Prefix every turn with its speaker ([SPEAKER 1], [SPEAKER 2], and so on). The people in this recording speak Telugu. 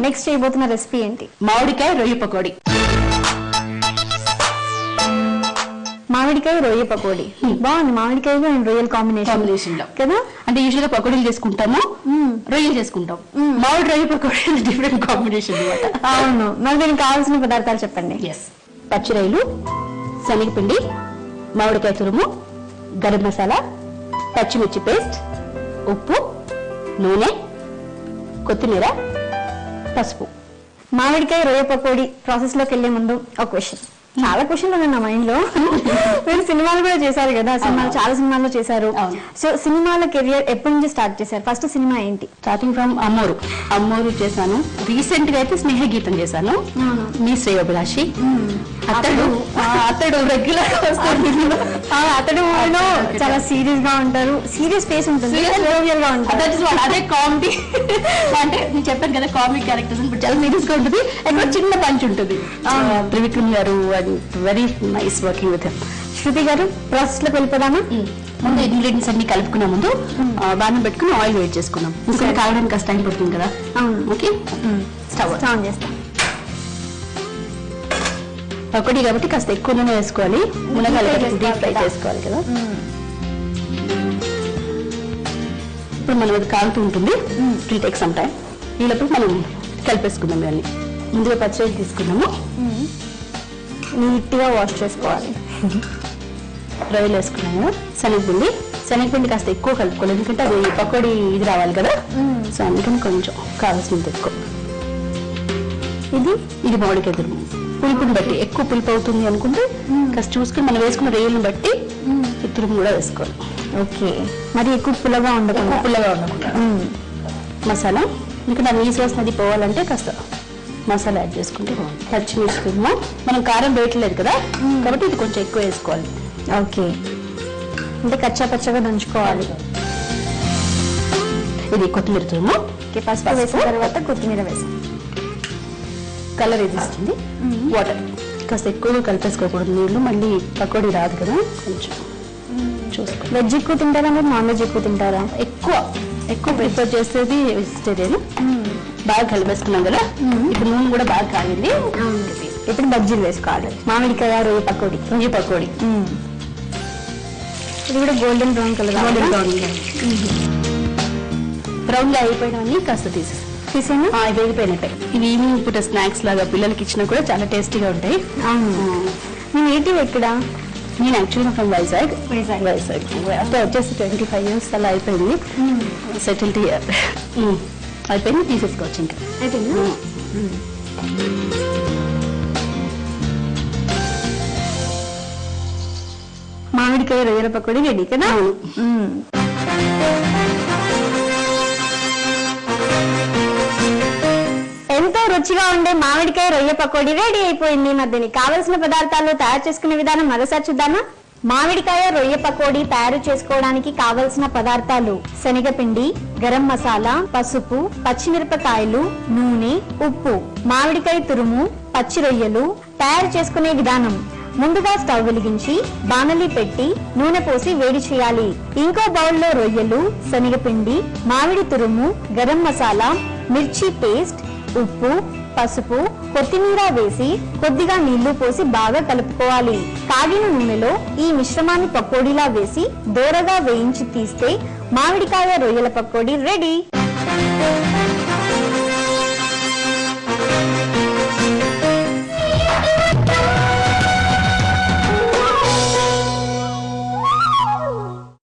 [SPEAKER 1] నెక్స్ట్ చేయబోతున్న రెసిపీ ఏంటి?
[SPEAKER 2] మామిడికాయ రొయ్య పకోడీ.
[SPEAKER 1] మామిడికాయ రొయ్య పకోడీ బాగుంది. మామిడికాయ అండ్ రొయ్యల కాంబినేషన్ లో కదా.
[SPEAKER 2] అంటే యూజువల్ గా పకోడీలు చేసుకుంటాము, రొయ్యలు చేసుకుంటాం. మామిడి రొయ్య పకోడీ డిఫరెంట్ కాంబినేషన్ అనమాట.
[SPEAKER 1] అవును. మరి దీనికి కావాల్సిన పదార్థాలు చెప్పండి.
[SPEAKER 2] పచ్చి రొయ్యలు, శనగపిండి, మామిడికాయ తురుము, గరం మసాలా, పచ్చిమిర్చి పేస్ట్, ఉప్పు, నూనె, కొత్తిమీర, పసుపు.
[SPEAKER 1] మామిడికాయ రొయ్య పకోడీ ప్రాసెస్ లోకి వెళ్లే ముందు ఒక క్వశ్చన్. చాలా క్వశ్చన్లు ఉన్నాయి నా మైండ్ లో. మీరు సినిమాలు కూడా చేశారు కదా, సినిమాలు చాలా సినిమాల్లో చేశారు. సో సినిమాల కెరియర్ ఎప్పటి నుంచి స్టార్ట్ చేశారు? ఫస్ట్ సినిమా ఏంటి?
[SPEAKER 2] స్టార్టింగ్ ఫ్రమ్ అమ్మోరు చేశాను. రీసెంట్ గా అయితే స్నేహ గీతం చేశాను. మీ శ్రేయోభిలాషి. అతడు రెగ్యులర్
[SPEAKER 1] అతడు చాలా సీరియస్ గా ఉంటారు, సీరియస్ ఫేస్ ఉంటుంది, జోవియల్ గా ఉంటారు.
[SPEAKER 2] అదే కామెడీ. అంటే నేను చెప్పాను కదా కామిక్ క్యారెక్టర్స్ చాలా సీరియస్ గా ఉంటుంది, ఎక్కడ చిన్న పంచ్ ఉంటుంది. Trivikram garu very nice working with him.
[SPEAKER 1] Shruti garu process లోకి వెళ్ళిపోదామా?
[SPEAKER 2] ముందు ఇంగ్రీడియంట్స్ అన్ని కలుపుకునే ముందు బాణం పెట్టుకుని ఆయిల్ వేడి చేసుకున్నాం. ఇంకా కావడానికి కాస్త టైం పడుతుంది కదా. ఓకే, స్టవ్
[SPEAKER 1] ఆన్ చేస్తాం.
[SPEAKER 2] పకోడీ కాబట్టి కాస్త ఎక్కువ నూనె వేసుకోవాలి. మునగాలి, డీప్ ఫ్రై చేసుకోవాలి కదా. ఇప్పుడు మనం అది కాలుతూ ఉంటుంది. It will take some time. ఈలోపు మనం కలిపేసుకుందాం. ఇవన్నీ ముందుగా పచ్చిరొయ్యలు తీసుకున్నాము,
[SPEAKER 1] నీట్ గా వాష్ చేసుకోవాలి.
[SPEAKER 2] రొయ్యలు వేసుకున్నాము. శనగపిండి కాస్త ఎక్కువ కలుపుకోవాలి, ఎందుకంటే అది పకోడీ ఇది రావాలి కదా. సో అందుకని కొంచెం కావాల్సినంత ఎక్కువ. ఇది మామిడికాయ తురుము. పులుపుని బట్టి ఎక్కువ పులుపు అవుతుంది అనుకుంటే కాస్త చూసుకుని మనం వేసుకున్న రొయ్యలను బట్టి తురుము కూడా వేసుకోవాలి.
[SPEAKER 1] ఓకే, మరి ఎక్కువ పుల్లగా ఉండకుండా.
[SPEAKER 2] మసాలా, ఎందుకంటే నీసు వాసన అది పోవాలంటే కాస్త మసాలా యాడ్ చేసుకుంటే బాగుంది. పచ్చిమిర్చి తురుము, మనం కారం వేయట్లేదు కదా కాబట్టి ఇది కొంచెం ఎక్కువ వేసుకోవాలి.
[SPEAKER 1] ఓకే, అంటే కచ్చా పచ్చగా దంచుకోవాలి.
[SPEAKER 2] ఇది కొత్తిమీర తురుము.
[SPEAKER 1] పసుపు వేసిన తర్వాత కొత్తిమీర వేసాం.
[SPEAKER 2] కలర్ ఇది ఇస్తుంది. వాటర్ కాస్త ఎక్కువగా కలిపేసుకోకూడదు, నీళ్ళు మళ్ళీ పకోడీ రాదు కదా. కొంచెం చూసుకో.
[SPEAKER 1] వెజ్ ఎక్కువ తింటారా మీరు నాన్ వెజ్ ఎక్కువ తింటారా?
[SPEAKER 2] ఎక్కువ ప్రిఫర్ చేసేది వెజిటేరియన్. బాగా కలిపేసుకున్నాం కదా. ఇప్పుడు నూనె కూడా బాగా కాగింది.
[SPEAKER 1] ఇప్పుడు బజ్జీలు వేసుకోవాలి. మామిడికాయ రొయ్య పకోడీ. ఇది కూడా గోల్డెన్ బ్రౌన్ కలర్.
[SPEAKER 2] బ్రౌన్ గా అయిపోయినవన్నీ కాస్త తీసేసాను. వేగిపోయినట్టే. ఇవి ఈవినింగ్ పూట స్నాక్స్ లాగా పిల్లలకి ఇచ్చినా కూడా చాలా టేస్టీగా ఉంటాయి.
[SPEAKER 1] మీ నేటివ్ ఎక్కడ?
[SPEAKER 2] నేను యాక్చువల్గా ఫ్రమ్ వైజాగ్. అప్పుడు వచ్చేసి 25 years అలా అయిపోయింది. సెటిల్టీ అయిపోయింది, తీసేసుకోవచ్చు ఇంకా.
[SPEAKER 1] మామిడికాయ రొయ్యల పకోడీ రెడీ కదా. ఎంతో రుచిగా ఉండే మామిడికాయ రొయ్య పకోడీ రెడీ అయిపోయింది. మరి దీనికి కావలసిన పదార్థాలు తయారు చేసుకునే విధానం మరోసారి చూద్దామా? మామిడికాయ రొయ్య పకోడీ తయారు చేసుకోవడానికి కావలసిన పదార్థాలు: శనగపిండి, గరం మసాలా, పసుపు, పచ్చిమిరపకాయలు, నూనె, ఉప్పు, మామిడికాయ తురుము, పచ్చి రొయ్యలు. తయారు చేసుకునే విధానం: ముందుగా స్టవ్ వెలిగించి బాణలి పెట్టి నూనె పోసి వేడి చేయాలి. ఇంకో బౌల్లో రొయ్యలు, శనగపిండి, మామిడి తురుము, గరం మసాలా, మిర్చి పేస్ట్, ఉప్పు, పసుపు, కొత్తిమీర వేసి కొద్దిగా నీళ్లు పోసి బాగా కలుపుకోవాలి. కాగిన నూనెలో ఈ మిశ్రమాన్ని పకోడీలా వేసి దోరగా వేయించి తీస్తే మామిడికాయ రొయ్యల పకోడీ రెడీ.